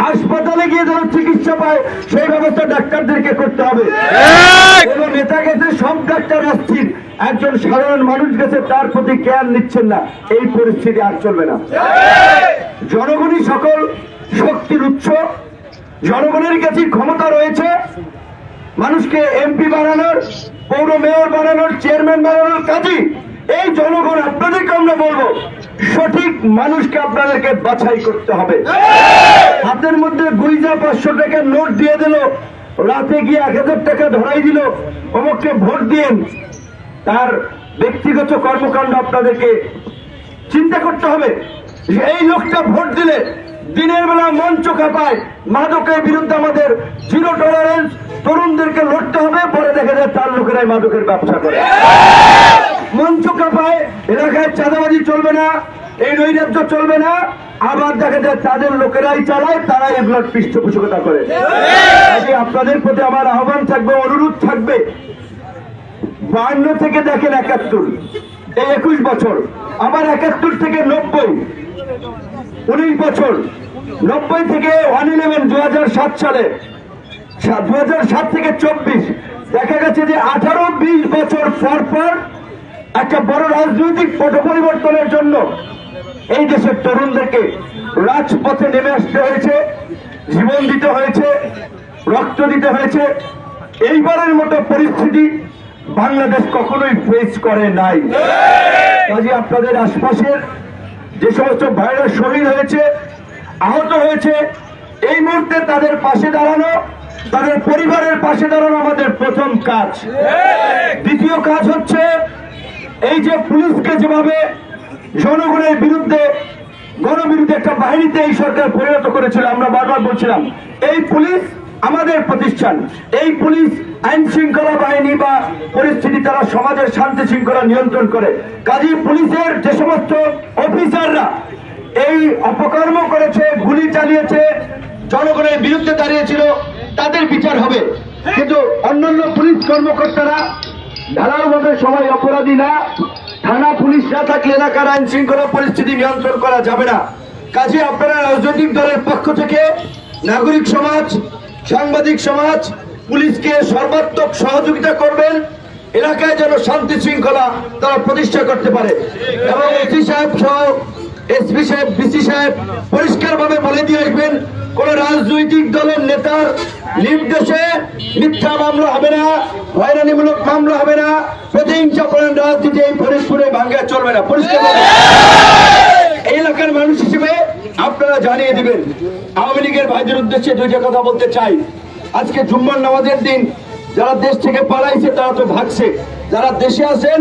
হাসপাতালে গিয়ে যেন চিকিৎসা পায় সেই ব্যবস্থা ডাক্তারদেরকে করতে হবে। কোনো নেতা গেছে, সব ডাক্তার অস্থির, একজন সাধারণ মানুষ গেছে, তার প্রতি কেয়ার নিচ্ছেন না। এই পরিস্থিতি আর চলবে না। জনগণই সকল শক্তির উৎস, জনগণের কাছে ক্ষমতা রয়েছে মানুষকে এমপি বানানোর, পৌর মেয়র বানানোর, চেয়ারম্যান বানানোর কাজে এই জনগণ। আপনাদেরকে আমরা বলবো, সঠিক মানুষকে আপনাদেরকে বাছাই করতে হবে। হাতের মধ্যে গুইজা 500 টাকার নোট দিয়ে দিল, রাতে গিয়ে 1000 টাকা ধরাই দিল, অমুককে ভোট দিন, তার ব্যক্তিগত কর্মকাণ্ড আপনাদেরকে চিন্তা করতে হবে যে এই লোকটা ভোট দিলে দিনের বেলা মঞ্চ কাঁপায়, মাদকের বিরুদ্ধে আমাদের জিরো টলারেন্স, তরুণদেরকে লড়তে হবে, পরে দেখা যায় তার লোকেরাই মাদকের ব্যবসা করে। মঞ্চ কাঁপায়, এলাকায় চাঁদাবাজি চলবে না, এই নৈরাজ্য চলবে না, আবার দেখা যায় তাদের লোকেরাই চালায়, তারাই এগুলোর পৃষ্ঠপোষকতা করে। আপনাদের প্রতি আমার আহ্বান থাকবে, অনুরোধ থাকবে, 52 থেকে দেখেন 71, এই 21 বছর, আবার 71 থেকে 90, 19 বছর, 90 থেকে 111 2007 সালে, 2007 থেকে 24 দেখা গেছে যে 18-20 বছর পর পর একটা বড় রাজনৈতিক পট পরিবর্তনের জন্য এই দেশের তরুণদেরকে রাজপথে নেমে আসতে হয়েছে, জীবন দিতে হয়েছে, রক্ত দিতে হয়েছে। এইবারের মতো পরিস্থিতি বাংলাদেশ কখনোই ফেস করে নাই। কাজে আপনাদের আশপাশের যে সমস্ত ভাইরা শহীদ হয়েছে, আহত হয়েছে, এই মুহূর্তে তাদের পাশে দাঁড়ানো, তাদের পরিবারের পাশে দাঁড়ানো আমাদের প্রথম কাজ। দ্বিতীয় কাজ হচ্ছে এই যে পুলিশকে যেভাবে জনগণের বিরুদ্ধে, গণবিরুদ্ধে একটা বাহিনীতে এই সরকার পরিণত করেছিল, আমরা বারবার বলছিলাম এই পুলিশ আমাদের প্রতিষ্ঠান, এই পুলিশ আইন শৃঙ্খলা বাহিনী বা পরিস্থিতি, তারা সমাজের শান্তি শৃঙ্খলা নিয়ন্ত্রণ করে। কাজী পুলিশের যে সমস্ত অফিসাররা এই অপকর্ম করেছে, গুলি চালিয়েছে, জনগণের বিরুদ্ধে দাঁড়িয়েছিল, তাদের বিচার হবে। কিন্তু অন্যান্য পুলিশ কর্মকর্তারা ঢালাওভাবে সবাই অপরাধী না। থানা পুলিশ না থাকলে এলাকার আইন শৃঙ্খলা পরিস্থিতি নিয়ন্ত্রণ করা যাবে না। কাজে আপনারা রাজনৈতিক দলের পক্ষ থেকে নাগরিক সমাজ, সাংবাদিক সমাজ পুলিশকে সর্বাত্মক সহযোগিতা করবেন, এলাকায় যেন শান্তি শৃঙ্খলা তারা প্রতিষ্ঠা করতে পারে। এবং এসি সাহেব সহ এসপি সাহেব, ডিসি সাহেব পরিষ্কারভাবে বলে দিয়ে আসবেন, কোন রাজনৈতিক দলের নেতার নির্দেশে মিথ্যা মামলা হবে না, হয়রানিমূলক মামলা হবে না, প্রতিহিংসাপূর্ণ রাজনীতি এই ফরিদপুরে ভাঙ্গা চলবে না। পরিষ্কার এই এলাকার মানুষ হিসেবে আপনারা জানিয়ে দিবেন। আওয়ামী লীগের ভাইদের উদ্দেশ্যে দুইটা কথা বলতে চাই। আজকে জুম্মার নামাজের দিন, যারা দেশ থেকে পালাইছে তারা তো ভাগছে, যারা দেশে আছেন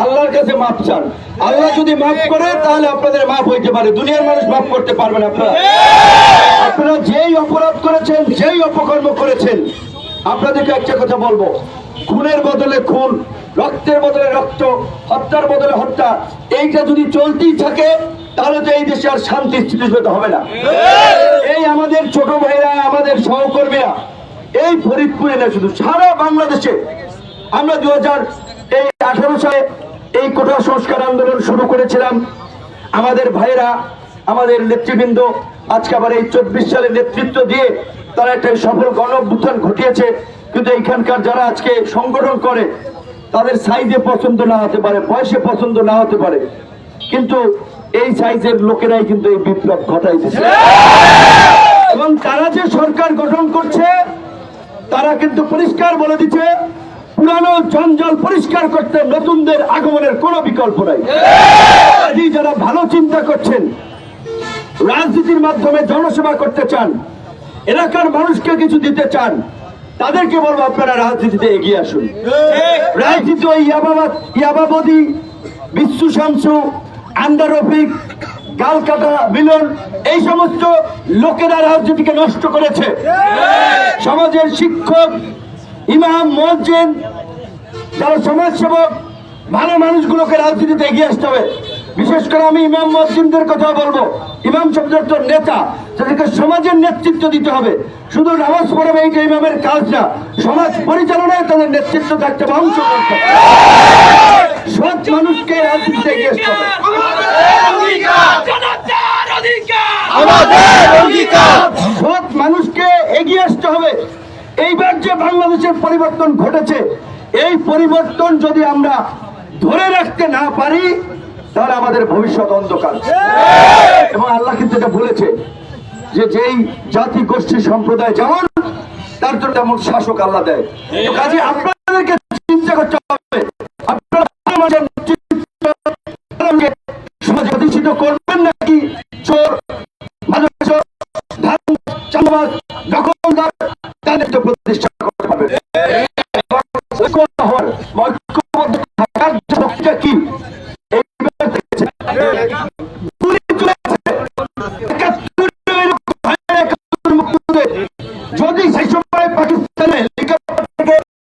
আল্লাহর কাছে মাপ চান। আল্লাহ যদি মাফ করে তাহলে আপনাদের মাফ হইতে পারে, দুনিয়ার মানুষ মাফ করতে পারবে না। আপনারা যেই অপরাধ করেছেন, যেই অপকর্ম করেছেন, আপনাদেরকে একটা কথা বলবো, খুনের বদলে খুন, রক্তের বদলে রক্ত, হত্যার বদলে হত্যা, এইটা যদি চলতেই থাকে তাহলে তো এই দেশে আর শান্তি স্থিতিশীলতা হবে না। এই আমাদের ছোট ভাইরা, আমাদের সহকর্মীরা এই ফরিদপুরে না, শুধু সারা বাংলাদেশে আমরা 2018 সালে এই কোটা সংস্কার আন্দোলন শুরু করেছিলাম। আমাদের ভাইরা, আমাদের নেতৃবৃন্দ আজকে আবার এই 24 সালে নেতৃত্ব দিয়ে তারা একটা সফল গণ অভ্যুত্থান ঘটিয়েছে। কিন্তু এইখানকার যারা আজকে সংগঠন করে তাদের সাইজে পছন্দ না হতে পারে, বয়সে পছন্দ না হতে পারে, কিন্তু এই সাইজের লোকেরাই কিন্তু এই বিপ্লব ঘটাইতেছে। এবং তারা যে সরকার গঠন করছে তারা কিন্তু পরিষ্কার বলে দিচ্ছে, পুরানো জঞ্জাল পরিষ্কার করতে নতুনদের আগমনের কোনো বিকল্প নাই। যারা ভালো চিন্তা করছেন, রাজনীতির মাধ্যমে জনসেবা করতে চান, এলাকার মানুষকে কিছু দিতে চান, তাদেরকে বলবো আপনারা রাজনীতিতে এগিয়ে আসুন। রাজনীতি ওই ইয়াবাবদি, বিশ্বু শামসু, আন্ডার রফিক, গালকাটা মিলন, এই সমস্ত লোকেরা রাজনীতিকে নষ্ট করেছে। সমাজের শিক্ষক, ইমাম, মুয়াজ্জিন, যারা সমাজসেবক, ভালো মানুষগুলোকে রাজনীতিতে এগিয়ে আসতে হবে। বিশেষ করে আমি ইমাম মুয়াজ্জিনদের কথা বলবো। ইমাম শব্দের তো নেতা, তাদেরকে সমাজের নেতৃত্ব দিতে হবে। শুধু নামাজ পড়াবে এইটা ইমামের কাজ না, সমাজ পরিচালনায় তাদের নেতৃত্ব থাকতে হবে, অংশ করতে হবে। সৎ মানুষকে রাজনীতিতে এগিয়ে আসতে হবে। আমাদের অঙ্গীকার। সৎ মানুষকে এগিয়ে আসতে হবে। এইবার যে বাংলাদেশের পরিবর্তন ঘটেছে, এই পরিবর্তন যদি আমরা ধরে রাখতে না পারি তাহলে আমাদের ভবিষ্যৎ অন্ধকার। এবং আল্লাহ কিন্তু এটা বলেছে যে যেই জাতি গোষ্ঠী সম্প্রদায় যেমন তার জন্য তেমন শাসক আল্লাহ দেয়। তো কাজে আপনাদেরকে